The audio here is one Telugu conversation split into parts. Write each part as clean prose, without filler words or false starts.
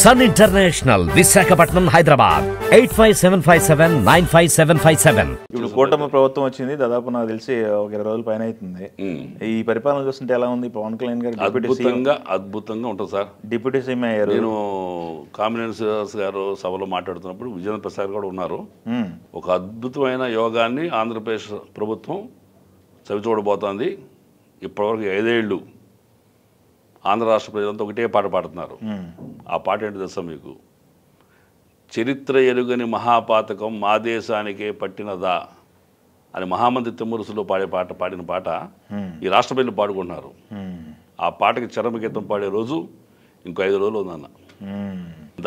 Sun international, Visakhapatnam, Hyderabad. 8575795757. ఇప్పుడు కూటమి ప్రభుత్వం వచ్చింది, దాదాపు నాకు తెలిసి ఒక 20 రోజుల పైన అవుతుంది. ఈ పరిపాలన చూస్తుంటే ఎలా ఉంది? పవన్ కళ్యాణ్ గారు అద్భుతంగా ఉంటుంది సార్. డిప్యూటీ సీఎం అయ్యారు. నేను కామినేని శ్రీనివాస్ గారు సభలో మాట్లాడుతున్నప్పుడు విజయేంద్ర ప్రసాద్ కూడా ఉన్నారు. ఒక అద్భుతమైన యోగాన్ని ఆంధ్రప్రదేశ్ ప్రభుత్వం చవిచూడబోతోంది. ఇప్పటివరకు 5 ఏళ్ళు ఆంధ్ర రాష్ట్ర ప్రజలంతా ఒకటే పాట పాడుతున్నారు. ఆ పాట ఏంటి తెలుసా మీకు? చరిత్ర ఎరుగని మహాపాతకం మా దేశానికే పట్టినదా అని మహామంత్రి తిమ్మరుసులో పాడిన పాట ఈ రాష్ట్ర ప్రజలు పాడుకుంటున్నారు. ఆ పాటకి చరమగీతం పాడే రోజు ఇంకో 5 రోజులు ఉందన్న.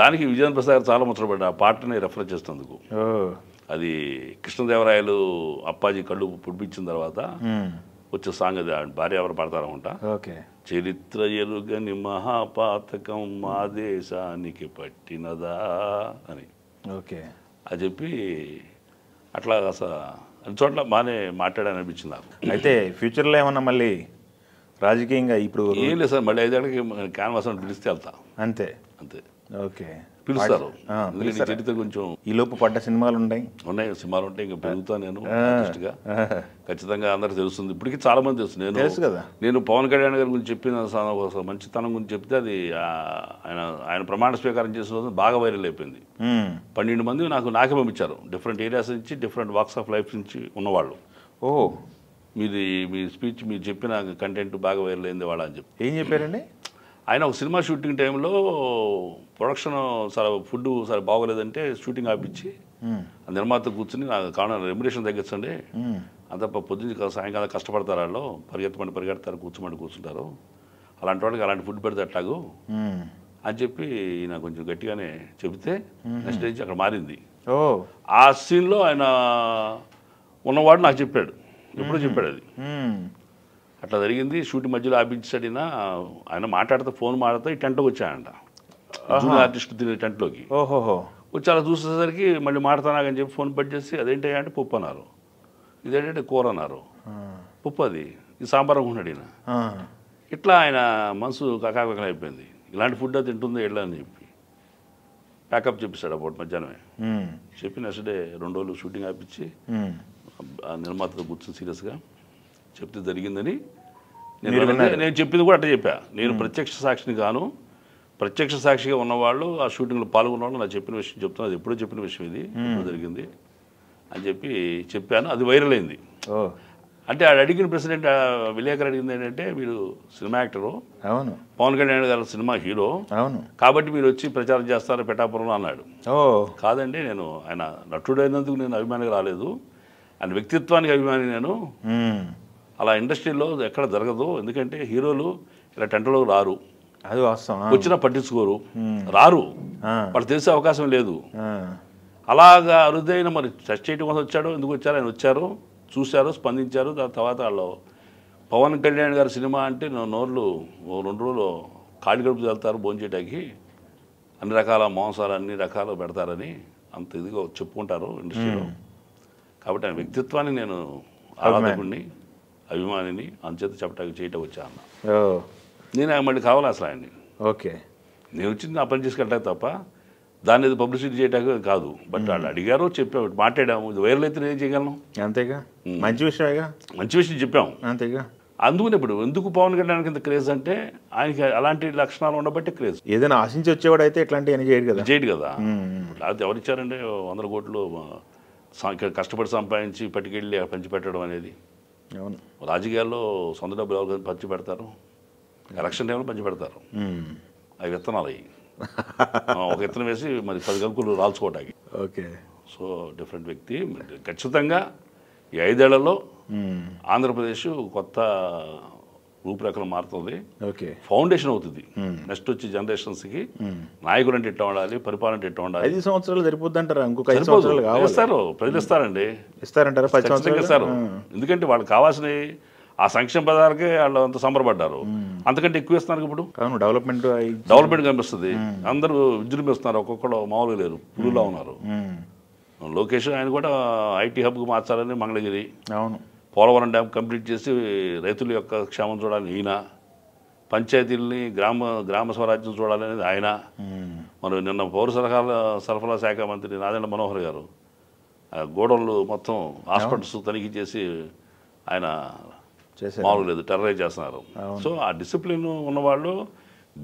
దానికి విజయేంద్ర ప్రసాద్ గారు చాలా ముచ్చటపడ్డారు ఆ పాటని రెఫర్ చేసినందుకు. అది కృష్ణదేవరాయలు అప్పాజీ కళ్ళు పుడిపించిన తర్వాత వచ్చే సాంగ్ అది. భార్య ఎవరు పాడతారనుకుంటా. చరిత్ర ఎరుగని మహాపాతకం మా దేశానికి పట్టినదా అని అది చెప్పి అట్లా అన్ని చోట్ల బాగానే మాట్లాడాలని అనిపించింది నాకు. అయితే ఫ్యూచర్లో ఏమన్నా మళ్ళీ రాజకీయంగా ఇప్పుడు ఏం లేదు సార్, మళ్ళీ 5 ఏళ్ళకి క్యాన్వాస్ అని పిలిస్తే వెళ్తా. అంతే. ఓకే, పిలుస్తారు. చరిత్ర కొంచెం ఈ లోపు పడ్డ సినిమాలు ఉన్నాయి, సినిమాలు ఉంటాయి. ఇంకా పెరుగుతా నేను ఖచ్చితంగా అందరికి తెలుస్తుంది. ఇప్పటికీ చాలా మంది తెలుసు. నేను పవన్ కళ్యాణ్ గారి గురించి చెప్పిన మంచితనం గురించి చెప్తే అది ఆయన ప్రమాణ స్వీకారం చేసిన రోజు బాగా వైరల్ అయిపోయింది. 12 మంది నాకే పంపించారు, డిఫరెంట్ ఏరియాస్ నుంచి, డిఫరెంట్ వాక్స్ ఆఫ్ లైఫ్ నుంచి ఉన్నవాళ్ళు. మీ స్పీచ్ మీరు చెప్పిన కంటెంట్ బాగా వైరల్ అయింది వాళ్ళ అని చెప్పి. ఏం చెప్పారండి? ఆయన ఒక సినిమా షూటింగ్ టైంలో ప్రొడక్షన్ ఫుడ్ బాగోలేదంటే షూటింగ్ ఆపించి నిర్మాత కూర్చుని నాకు కావాలని రెమ్యునరేషన్ తగ్గించండి, అంత పొద్దున్న సాయంకాలం కష్టపడతారు, వాళ్ళు పరిగెడతారు, కూర్చుంటారు, అలాంటి వాళ్ళకి అలాంటి ఫుడ్ పెడితే అట్లాగూ అని చెప్పి ఈయన కొంచెం గట్టిగానే చెబితే నెక్స్ట్ డే అక్కడ మారింది. ఆ సీన్లో ఆయన ఉన్నవాడు నాకు చెప్పాడు, ఎప్పుడూ చెప్పాడు అది. అట్లా జరిగింది. షూటింగ్ మధ్యలో ఆపించాడినా ఆయన మాట్లాడితే ఫోన్ మాట్లాడితే ఈ టెంట్లోకి వచ్చాయంట, జూనియర్ ఆర్టిస్ట్ తినే టెంట్లోకి వచ్చి అలా చూసేసరికి మళ్ళీ మాట్లాడతానని చెప్పి ఫోన్ పెట్టి చేసి అదేంటి అంటే పప్పు అన్నారు, ఇదేంటంటే కూర అన్నారు, పప్పు అది ఇది సాంబార్ అనుకున్నాడు ఈయన. ఇట్లా ఆయన మనసు కకాకలు అయిపోయింది, ఇలాంటి ఫుడ్ అది తింటుంది ఎట్లా అని చెప్పి ప్యాకప్ చెప్పేశాడు అప్పుడు మధ్యాహ్నమే. చెప్పి నెక్స్ట్ డే 2 రోజులు షూటింగ్ ఆపించి నిర్మాతతో కూర్చొని సీరియస్గా చెప్తే జరిగిందని నేను చెప్పింది కూడా అట్లా చెప్పా. నేను ప్రత్యక్ష సాక్షిని కాను, ప్రత్యక్ష సాక్షిగా ఉన్నవాళ్ళు ఆ షూటింగ్లో పాల్గొన్న వాళ్ళు నాకు చెప్పిన విషయం చెప్తున్నా, అది ఎప్పుడో చెప్పిన విషయం, ఇది ఎప్పుడు జరిగింది అని చెప్పాను. అది వైరల్ అయింది. అంటే ఆడు అడిగిన ప్రెసిడెంట్ విలేకరు అడిగింది ఏంటంటే, మీరు సినిమా యాక్టరు, పవన్ కళ్యాణ్ గారు సినిమా హీరో, కాబట్టి మీరు వచ్చి ప్రచారం చేస్తారు పిఠాపురంలో అన్నాడు. కాదండి, నేను ఆయన నటుడైనందుకు నేను అభిమానిగా రాలేదు, ఆయన వ్యక్తిత్వానికి అభిమాని నేను. అలా ఇండస్ట్రీలో ఎక్కడ జరగదు, ఎందుకంటే హీరోలు ఇలా టెంట్లో రారు, అది వాస్తవం, వచ్చినా పట్టించుకోరు, రారు, వాళ్ళు తెలిసే అవకాశం లేదు. అలాగా అరుదైన మరి టచ్ చేయడం కోసం వచ్చాడు, ఎందుకు వచ్చారు, ఆయన వచ్చారు, చూశారు, స్పందించారు. దాని తర్వాత వాళ్ళు పవన్ కళ్యాణ్ గారి సినిమా అంటే నోర్లు 2 రోజులు కాడి గడుపు వెళ్తారు భోంచేయటానికి, అన్ని రకాల మాంసాలు అన్ని రకాలు పెడతారని అంత ఇదిగా చెప్పుకుంటారు ఇండస్ట్రీలో. కాబట్టి ఆయన వ్యక్తిత్వాన్ని నేను ఆరాధకుడిని, అభిమానిని, అంచేత చేయటం వచ్చాను. నేను మళ్ళీ కావాలి అసలు ఆయన్ని. నేను వచ్చింది నా పని చేసుకెళ్ళాను తప్ప దాన్ని ఏదో పబ్లిసిటీ చేయటానికి కాదు. బట్ వాళ్ళు అడిగారు, చెప్పాము, మాట్లాడాము, ఇది వైరల్ అయితే నేను చేయగలను. అంతేగా, మంచి విషయం, మంచి విషయం చెప్పాము. అంతేగా. అందుకని ఇప్పుడు ఎందుకు పవన్ కళ్యాణ్ కింద క్రేజ్ అంటే ఆయనకి అలాంటి లక్షణాలు ఉండబట్టి క్రేజ్. ఏదైనా ఆశించి వచ్చేవాడు అయితే ఇట్లాంటివి చేయడు కదా. లేకపోతే ఎవరిచ్చారంటే 100 కోట్లు ఇక్కడ కష్టపడి సంపాదించి పట్టుకెళ్ళి పంచిపెట్టడం అనేది. రాజకీయాల్లో సొంత డబ్బులు ఎవరు పంచి పెడతారు, ఎలక్షన్ టైంలో పంచి పెడతారు. అవి విత్తనాలు అవి ఒక విత్తనం వేసి మరి 10 గంకులు రాల్చుకోవటానికి. సో డిఫరెంట్ వ్యక్తి. ఖచ్చితంగా ఈ 5 ఏళ్లలో ఆంధ్రప్రదేశ్ కొత్త రూపురేఖలు మారుతుంది, ఫౌండేషన్ అవుతుంది. నెక్స్ట్ వచ్చే జనరేషన్స్కి నాయకులు అంటే ఎట్లా ఉండాలి, పరిపాలన అంటే ఎట్లా ఉండాలి. 5 సంవత్సరాలు సరిపోద్ది అంటారా? ఇంకొక 5 సంవత్సరాలు ఇస్తారు, ప్రజలు ఇస్తారండి, ఇస్తారంటారా? 10 సంవత్సరాలు ఇస్తారు. ఎందుకంటే వాళ్ళకి కావాల్సినవి ఆ సంక్షేమ పదాలకే వాళ్ళు అంత సంబరపడ్డారు, అంతకంటే ఎక్కువ ఇస్తున్నారు. ఇప్పుడు డెవలప్మెంట్ కనిపిస్తుంది, అందరూ విజృంభిస్తున్నారు, ఒక్కొక్కడు మామూలుగా లేరు, పులులా ఉన్నారు. లోకేష్ ఆయన కూడా ఐటీ హబ్కు మార్చాలని మంగళగిరి, పోలవరం డ్యామ్ కంప్లీట్ చేసి రైతుల యొక్క క్షేమం చూడాలని ఈయన, పంచాయతీలని గ్రామ స్వరాజ్యం చూడాలనేది ఆయన, మరి నిన్న పౌర సరఫరా శాఖ మంత్రి నాదెండ్ల మనోహర్ గారు గోడౌన్లు మొత్తం హాస్పిటల్స్ తనిఖీ చేసి ఆయన మామూలు లేదు టెర్రరైజ్ చేస్తున్నారు. సో ఆ డిసిప్లిన్ ఉన్నవాళ్ళు,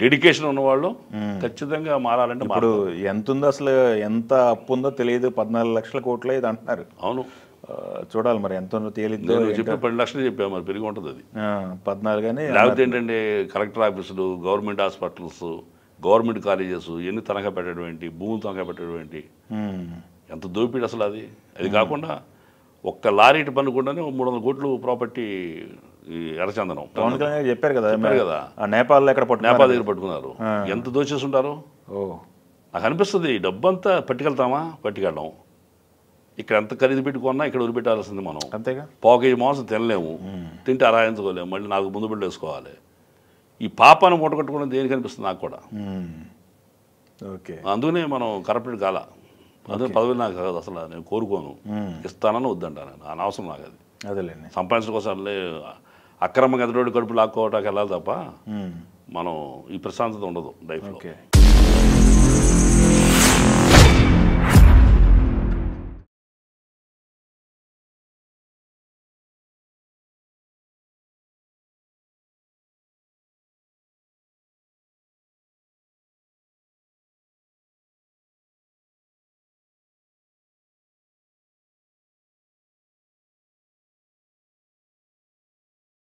డెడికేషన్ ఉన్నవాళ్ళు ఖచ్చితంగా మారాలంటే ఇప్పుడు ఎంత ఉందో అసలు, ఎంత అప్పు ఉందో తెలియదు, 14 లక్షల కోట్లు ఇది అంటున్నారు. అవును, చూడాలి మరి ఎంత ఉందో తేలిద్దో. చెప్పి 10 లక్షలు చెప్పాము, మరి పెరిగి ఉంటుంది అది 14 కానీ. లేకపోతే ఏంటంటే కలెక్టర్ ఆఫీసులు, గవర్నమెంట్ హాస్పిటల్స్, గవర్నమెంట్ కాలేజెస్ ఎన్ని తనఖా పెట్టడం ఏంటి, భూములు తనఖా పెట్టడం ఏంటి, ఎంత దోపిడీ అసలు అది. అది కాకుండా ఒక్క లారీ పన్ను కూడానే 300 కోట్లు ప్రాపర్టీ ఎర్రచందనం. పవన్ కళ్యాణ్ చెప్పారు కదా నేపాల్ దగ్గర పట్టుకున్నారు. ఎంత దోచేసి ఉంటారు. నాకు అనిపిస్తుంది డబ్బంతా పట్టుకెళ్తామా, పట్టుకెళ్ళాం. ఇక్కడ ఎంత ఖరీదు పెట్టుకున్నా ఇక్కడ వదిలిపెట్టాల్సింది మనం. అంతేగా, పావు కేజీ మాంసం తినలేము, తింటే అరాయించుకోలేము, మళ్ళీ 4 ముందు బిడ్డలు వేసుకోవాలి. ఈ పాపాన్ని మూటకట్టుకోవడం దేనికి అనిపిస్తుంది నాకు కూడా. ఓకే, అందుకనే మనం కరప్టెడ్ కాల. అందుకే పదవి నాకు కాదు అసలు, నేను కోరుకోను, ఇస్తానని వద్దంటాను. అనవసరం నాకు అది. అదేలేండి, సంపాదించడం కోసం అక్రమంగా ఎదురోడి కడుపు లాక్కోవటానికి వెళ్ళాలి తప్ప మనం ఈ ప్రశాంతత ఉండదు లైఫ్లో.